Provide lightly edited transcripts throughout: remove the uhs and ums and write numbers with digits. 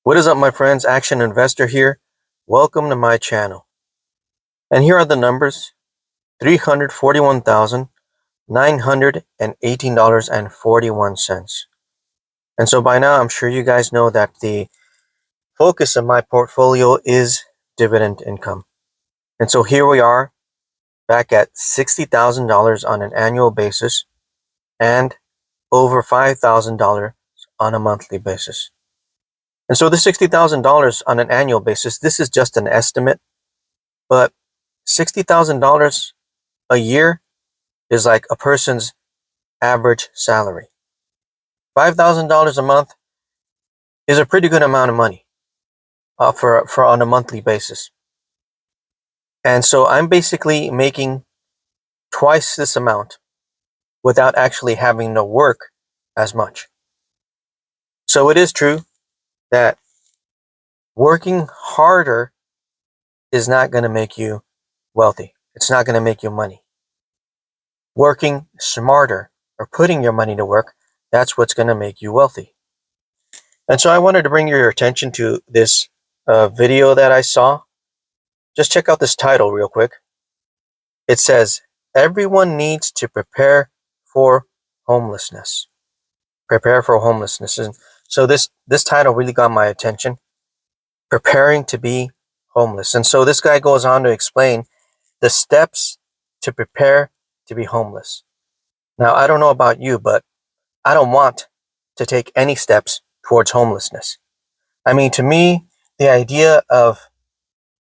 What is up, my friends? Action Investor here. Welcome to my channel. And here are the numbers: $341,918.41. And so by now, I'm sure you guys know that the focus of my portfolio is dividend income. And so here we are back at $60,000 on an annual basis and over $5,000 on a monthly basis. And so the $60,000 on an annual basis, this is just an estimate, but $60,000 a year is like a person's average salary. $5,000 a month is a pretty good amount of money for on a monthly basis. And so I'm basically making twice this amount without actually having to work as much. So it is true that working harder is not going to make you wealthy. It's not going to make you money. Working smarter or putting your money to work, that's what's going to make you wealthy. And so I wanted to bring your attention to this video that I saw. Just check out this title real quick. It says, "Everyone needs to prepare for homelessness." Prepare for homelessness. And so this title really got my attention. Preparing to be homeless. And so this guy goes on to explain the steps to prepare to be homeless. Now, I don't know about you, but I don't want to take any steps towards homelessness. I mean, to me, the idea of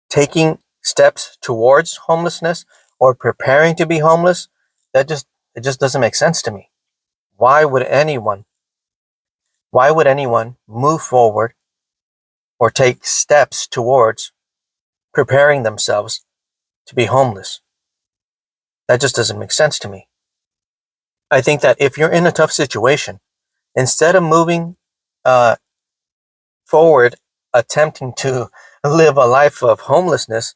taking steps towards homelessness or preparing to be homeless, it just doesn't make sense to me. Why would anyone move forward or take steps towards preparing themselves to be homeless? That just doesn't make sense to me. I think that if you're in a tough situation, instead of moving forward, attempting to live a life of homelessness,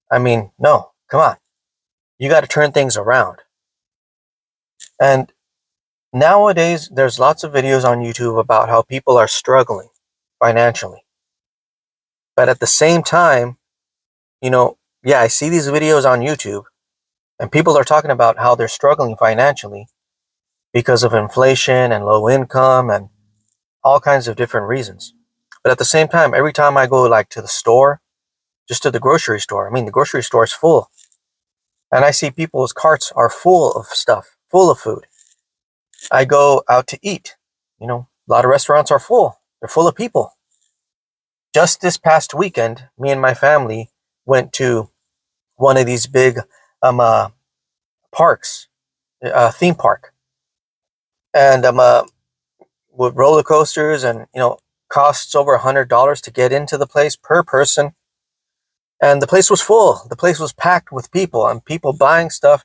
I mean, no, come on. You got to turn things around. And nowadays, there's lots of videos on YouTube about how people are struggling financially. But at the same time, yeah, I see these videos on YouTube and people are talking about how they're struggling financially because of inflation and low income and all kinds of different reasons. But at the same time, every time I go to the store, just to the grocery store, I mean, the grocery store is full. And I see people's carts are full of stuff, full of food. I go out to eat. A lot of restaurants are full. They're full of people. Just this past weekend, me and my family went to one of these big parks, theme park. And with roller coasters and, costs over $100 to get into the place per person. And the place was full. The place was packed with people and people buying stuff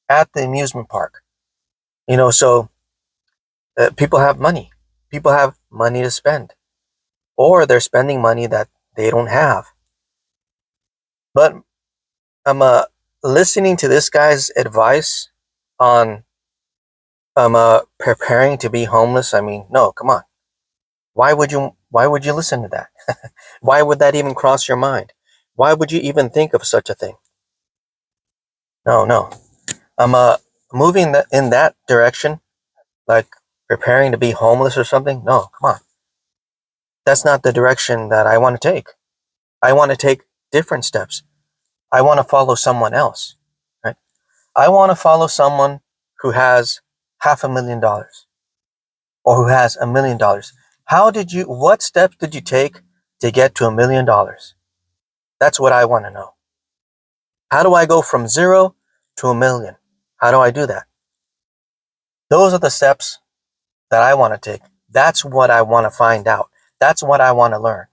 at the amusement park. So people have money. People have money to spend. Or they're spending money that they don't have. But I'm listening to this guy's advice on preparing to be homeless. I mean, no, come on. Why would you listen to that? Why would that even cross your mind? Why would you even think of such a thing? No. I'm moving in that direction, like preparing to be homeless or something. No, come on. That's not the direction that I want to take. I want to take different steps. I want to follow someone else, right? I want to follow someone who has $500,000 or who has $1 million. What steps did you take to get to $1 million? That's what I want to know. How do I go from 0 to 1 million? How do I do that? Those are the steps that I want to take. That's what I want to find out. That's what I want to learn.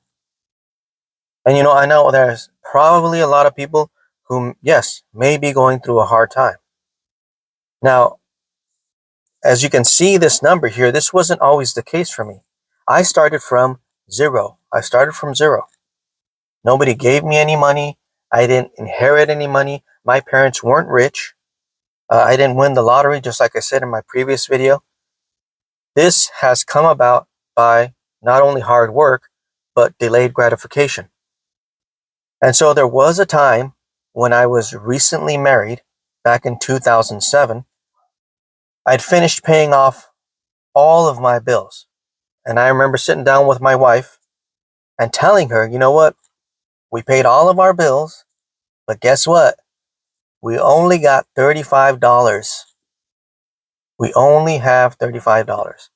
And I know there's probably a lot of people who, yes, may be going through a hard time. Now, as you can see this number here, this wasn't always the case for me. I started from zero. Nobody gave me any money. I didn't inherit any money. My parents weren't rich. I didn't win the lottery, just like I said in my previous video. This has come about by not only hard work, but delayed gratification. And so there was a time when I was recently married, back in 2007, I'd finished paying off all of my bills. And I remember sitting down with my wife and telling her, you know what? We paid all of our bills, but guess what? We only got $35. We only have $35.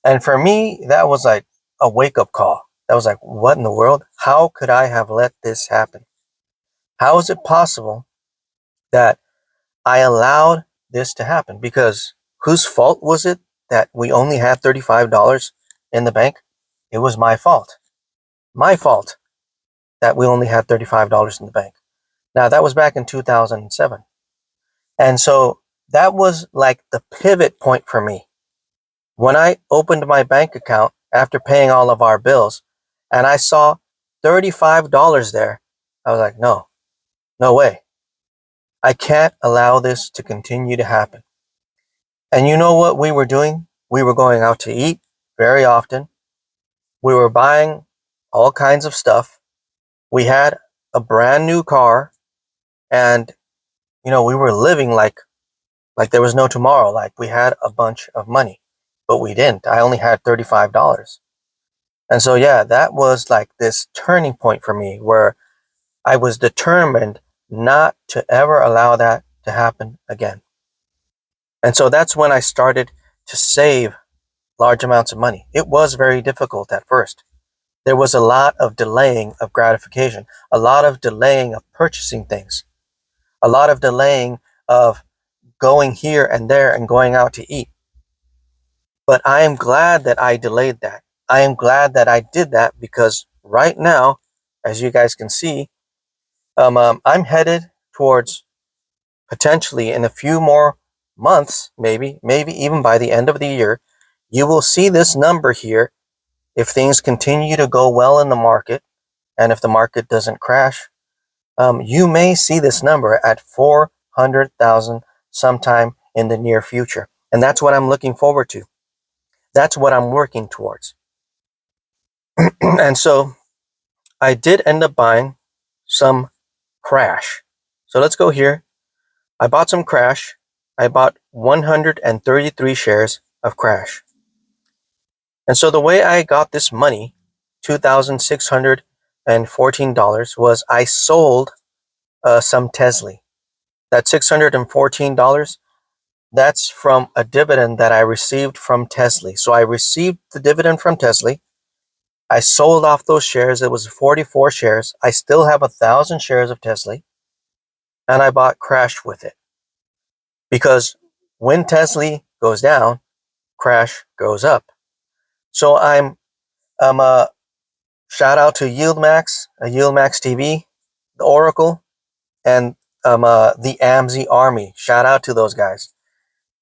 And for me, that was like a wake up call. That was like, what in the world? How could I have let this happen? How is it possible that I allowed this to happen? Because whose fault was it that we only had $35 in the bank? It was my fault. My fault that we only had $35 in the bank. Now, that was back in 2007. And so that was like the pivot point for me. When I opened my bank account after paying all of our bills and I saw $35 there, I was like, no, no way. I can't allow this to continue to happen. And you know what we were doing? We were going out to eat very often. We were buying all kinds of stuff. We had a brand new car, and we were living like there was no tomorrow. Like we had a bunch of money, but we didn't. I only had $35. And so, yeah, that was like this turning point for me where I was determined not to ever allow that to happen again. And so that's when I started to save large amounts of money. It was very difficult at first. There was a lot of delaying of gratification, a lot of delaying of purchasing things, a lot of delaying of going here and there and going out to eat. But I am glad that I delayed that. I am glad that I did that because right now, as you guys can see, I'm headed towards potentially in a few more months, maybe even by the end of the year, you will see this number here if things continue to go well in the market and if the market doesn't crash. You may see this number at 400,000 sometime in the near future. And that's what I'm looking forward to. That's what I'm working towards. And so I did end up buying some Crash. So let's go here. I bought some Crash. I bought 133 shares of Crash. And so the way I got this money, $2,614, was I sold some Tesla. That $614, that's from a dividend that I received from Tesla. So I received the dividend from Tesla. I sold off those shares. It was 44 shares. I still have 1,000 shares of Tesla. And I bought Crash with it. Because when Tesla goes down, Crash goes up. So I'm a shout out to YIELDMAX, YIELDMAX TV, the Oracle, and the AMZ Army. Shout out to those guys.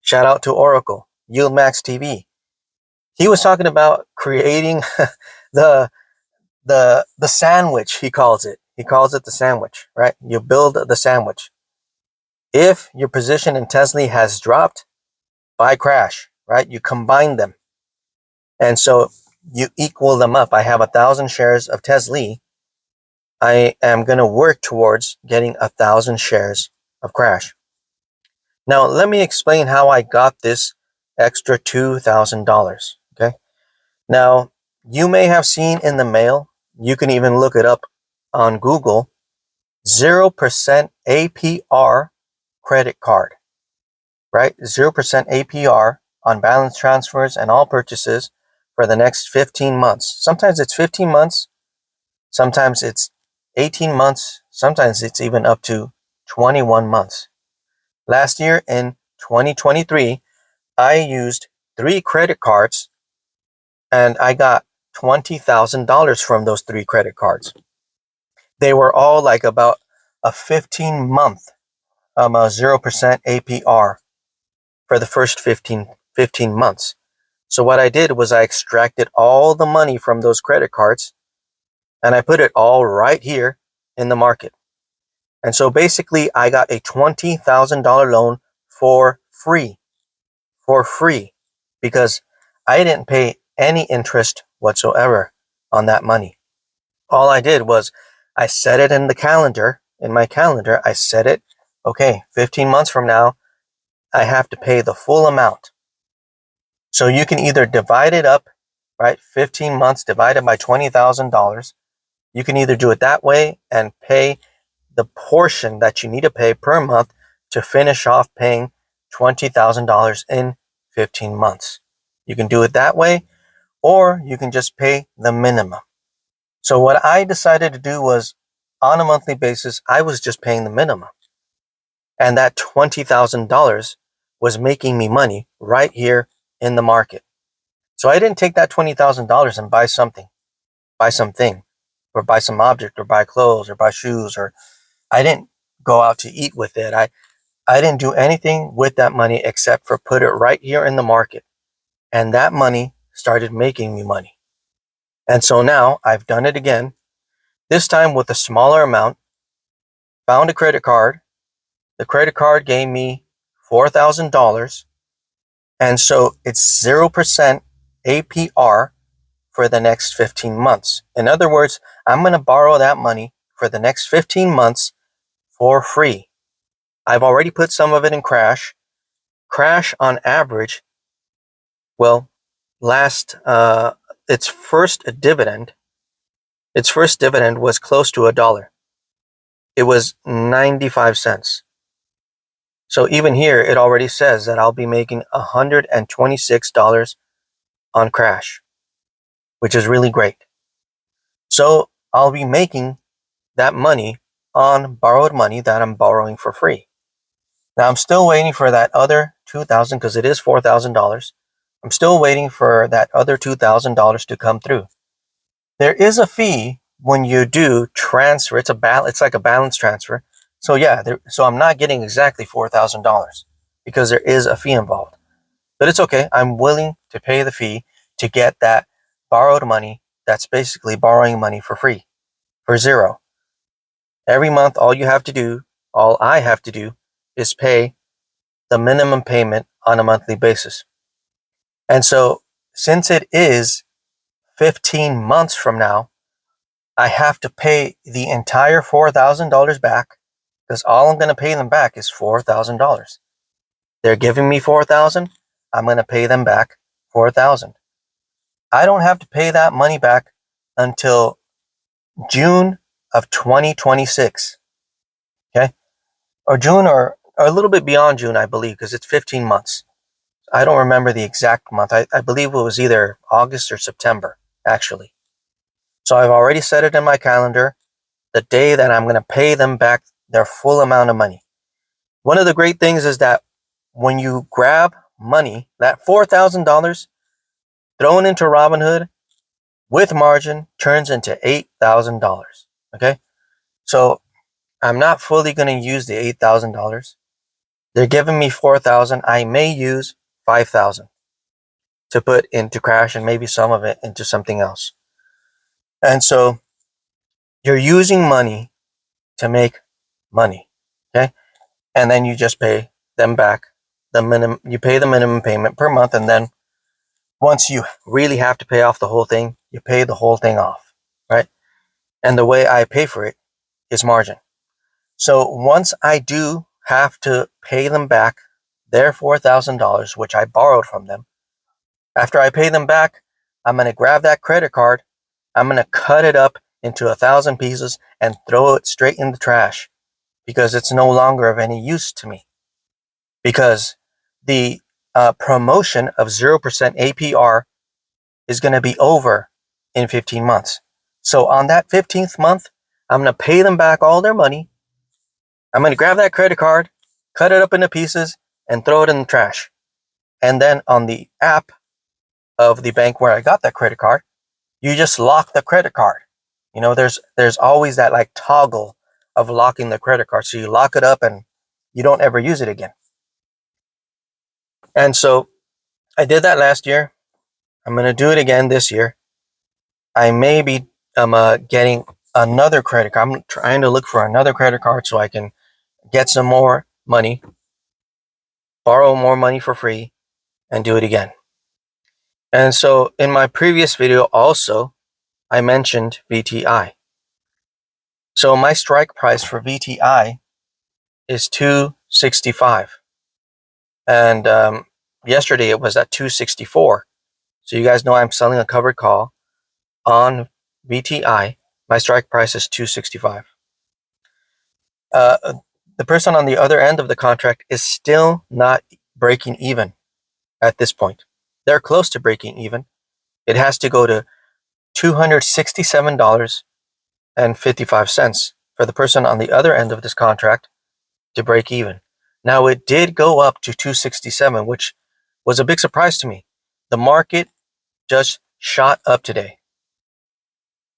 Shout out to Oracle, YIELDMAX TV. He was talking about creating the the sandwich. He calls it. He calls it the sandwich, right? You build the sandwich. If your position in Tesla has dropped, buy Crash, right? You combine them, and so you equal them up. I have 1,000 shares of Tesla. I am going to work towards getting 1,000 shares of Crash. Now, let me explain how I got this extra $2,000. Okay. Now, you may have seen in the mail, you can even look it up on Google, 0% APR credit card, right? 0% APR on balance transfers and all purchases for the next 15 months. Sometimes it's 15 months. Sometimes it's 18 months. Sometimes it's even up to 21 months. Last year in 2023, I used 3 credit cards and I got $20,000 from those 3 credit cards. They were all like about a 15-month 0% APR for the first 15 months. So what I did was I extracted all the money from those credit cards and I put it all right here in the market. And so basically I got a $20,000 loan for free, because I didn't pay any interest whatsoever on that money. all I did was I set it in the calendar, in my calendar, I set it, okay, 15 months from now, I have to pay the full amount. So you can either divide it up, right? 15 months divided by $20,000. You can either do it that way and pay the portion that you need to pay per month to finish off paying $20,000 in 15 months. You can do it that way, or you can just pay the minimum. So what I decided to do was, on a monthly basis, I was just paying the minimum. And that $20,000 was making me money right here in the market. So I didn't take that $20,000 and buy something, buy something, or buy some object, or buy clothes, or buy shoes, or I didn't go out to eat with it. I didn't do anything with that money except for put it right here in the market. And that money started making me money. And so now I've done it again, this time with a smaller amount, found a credit card. The credit card gave me $4,000. And so it's 0% APR for the next 15 months. In other words, I'm going to borrow that money for the next 15 months for free. I've already put some of it in Crash. Crash on average, well, its first dividend was close to $1. It was 95 cents. So even here, it already says that I'll be making $126 on Crash, which is really great. So I'll be making that money on borrowed money that I'm borrowing for free. Now I'm still waiting for that other $2,000 because it is $4,000. I'm still waiting for that other $2,000 to come through. There is a fee when you do transfer. It's like a balance transfer. So yeah, so I'm not getting exactly $4,000 because there is a fee involved. But it's okay. I'm willing to pay the fee to get that borrowed money. That's basically borrowing money for free, for zero. Every month, all I have to do is pay the minimum payment on a monthly basis. And so since it is 15 months from now, I have to pay the entire $4,000 back because all I'm going to pay them back is $4,000. They're giving me $4,000. I'm going to pay them back $4,000. I don't have to pay that money back until June of 2026. Okay? Or June or a little bit beyond June, I believe, because it's 15 months. I don't remember the exact month. I believe it was either August or September, actually. So I've already set it in my calendar, the day that I'm going to pay them back their full amount of money. One of the great things is that when you grab money, that $4,000 thrown into Robinhood with margin turns into $8,000. Okay? So I'm not fully going to use the $8,000. They're giving me $4,000. I may use $5,000 to put into Crash and maybe some of it into something else. And so you're using money to make money. Okay? And then you just pay them back you pay the minimum payment per month, and then once you really have to pay off the whole thing, you pay the whole thing off, right? And the way I pay for it is margin. So once I do have to pay them back their $4,000, which I borrowed from them, after I pay them back, I'm going to grab that credit card, I'm going to cut it up into 1,000 pieces and throw it straight in the trash because it's no longer of any use to me. Because the promotion of 0% APR is going to be over in 15 months. So on that 15th month, I'm going to pay them back all their money. I'm going to grab that credit card, cut it up into pieces, and throw it in the trash. And then on the app of the bank where I got that credit card, you just lock the credit card. You know, there's always that like toggle of locking the credit card. So you lock it up and you don't ever use it again. And so I did that last year. I'm going to do it again this year. I may be getting another credit card. I'm trying to look for another credit card so I can get some more money, borrow more money for free, and do it again. And so in my previous video also, I mentioned VTI. So my strike price for VTI is 265. And yesterday it was at 264. So you guys know I'm selling a covered call on VTI. My strike price is 265. The person on the other end of the contract is still not breaking even at this point. They're close to breaking even. It has to go to $267.55 for the person on the other end of this contract to break even. Now it did go up to 267, which was a big surprise to me. The market just shot up today.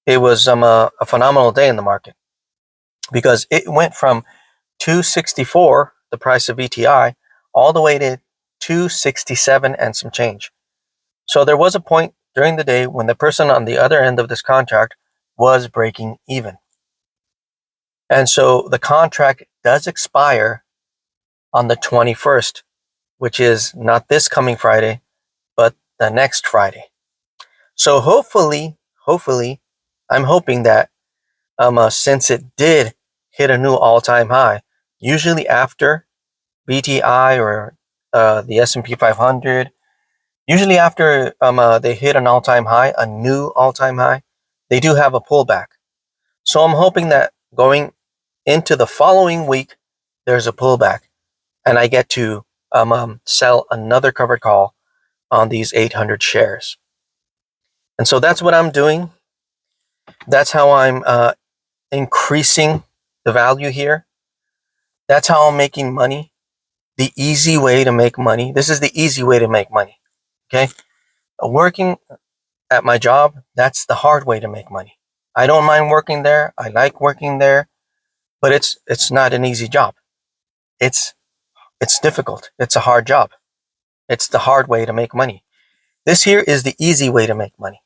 It was a phenomenal day in the market because it went from 264, the price of VTI, all the way to 267 and some change. So there was a point during the day when the person on the other end of this contract was breaking even. And so the contract does expire on the 21st, which is not this coming Friday, but the next Friday. So hopefully, I'm hoping that since it did hit a new all-time high, usually after BTI or the S&P 500, usually after they hit an all-time high, a new all-time high, they do have a pullback. So I'm hoping that going into the following week, there's a pullback, and I get to sell another covered call on these 800 shares. And so that's what I'm doing. That's how I'm increasing the value here. That's how I'm making money. The easy way to make money. This is the easy way to make money. Okay. Working at my job, that's the hard way to make money. I don't mind working there. I like working there, but it's not an easy job. It's difficult. It's a hard job. It's the hard way to make money. This here is the easy way to make money.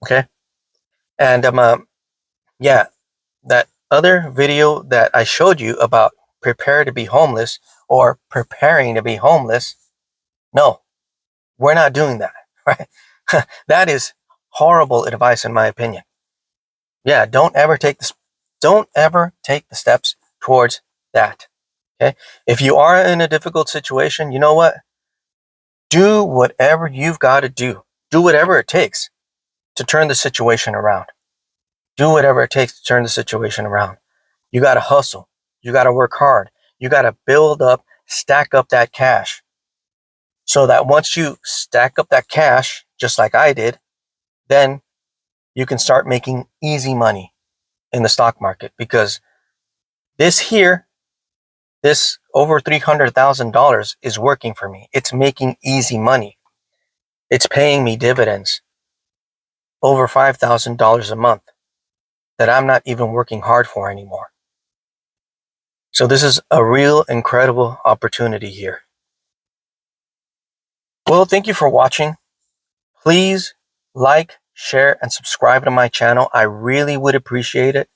Okay. And yeah, that other video that I showed you about prepare to be homeless or preparing to be homeless, no, we're not doing that, right? That is horrible advice in my opinion. Yeah, don't ever take the steps towards that. Okay? If you are in a difficult situation, you know what? Do whatever you've got to do. Do whatever it takes to turn the situation around. Do whatever it takes to turn the situation around. You got to hustle. You got to work hard. You got to build up, stack up that cash. So that once you stack up that cash, just like I did, then you can start making easy money in the stock market. Because this over $300,000 is working for me. It's making easy money. It's paying me dividends over $5,000 a month that I'm not even working hard for anymore. So this is a real incredible opportunity here. Well, thank you for watching. Please like, share, and subscribe to my channel. I really would appreciate it.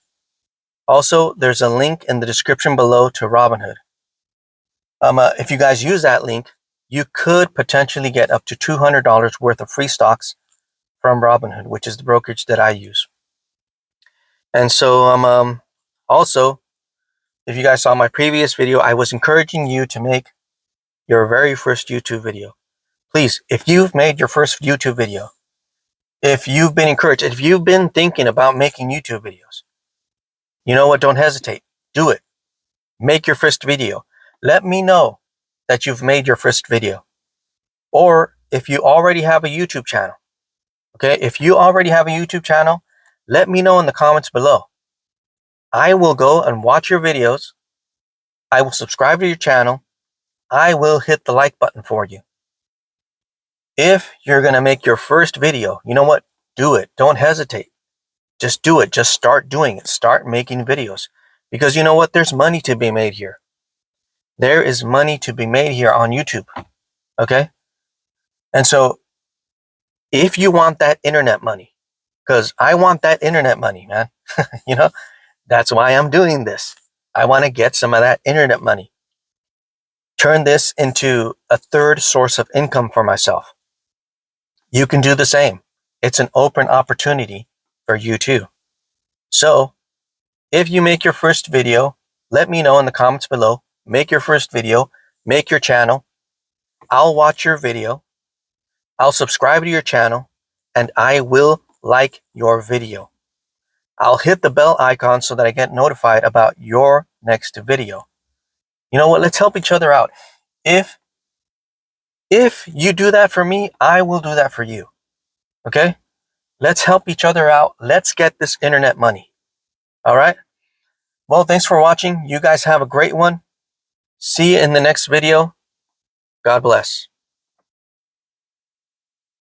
Also, there's a link in the description below to Robinhood. If you guys use that link, you could potentially get up to $200 worth of free stocks from Robinhood, which is the brokerage that I use. And so, also, if you guys saw my previous video, I was encouraging you to make your very first YouTube video. Please, if you've made your first YouTube video, if you've been encouraged, if you've been thinking about making YouTube videos, you know what? Don't hesitate. Do it. Make your first video. Let me know that you've made your first video. Or if you already have a YouTube channel, okay? If you already have a YouTube channel, let me know in the comments below. I will go and watch your videos. I will subscribe to your channel. I will hit the like button for you. If you're going to make your first video, you know what? Do it. Don't hesitate. Just do it. Just start doing it. Start making videos. Because you know what? There's money to be made here. There is money to be made here on YouTube. Okay? And so, if you want that internet money, because I want that internet money, man. You know, that's why I'm doing this. I want to get some of that internet money. Turn this into a third source of income for myself. You can do the same. It's an open opportunity for you too. So, If you make your first video, let me know in the comments below. Make your first video, make your channel. I'll watch your video. I'll subscribe to your channel, and I will like your video. I'll hit the bell icon so that I get notified about your next video. You know what? Let's help each other out. If you do that for me, I will do that for you. Okay? Let's help each other out. Let's get this internet money. All right? Well, thanks for watching. You guys have a great one. See you in the next video. God bless.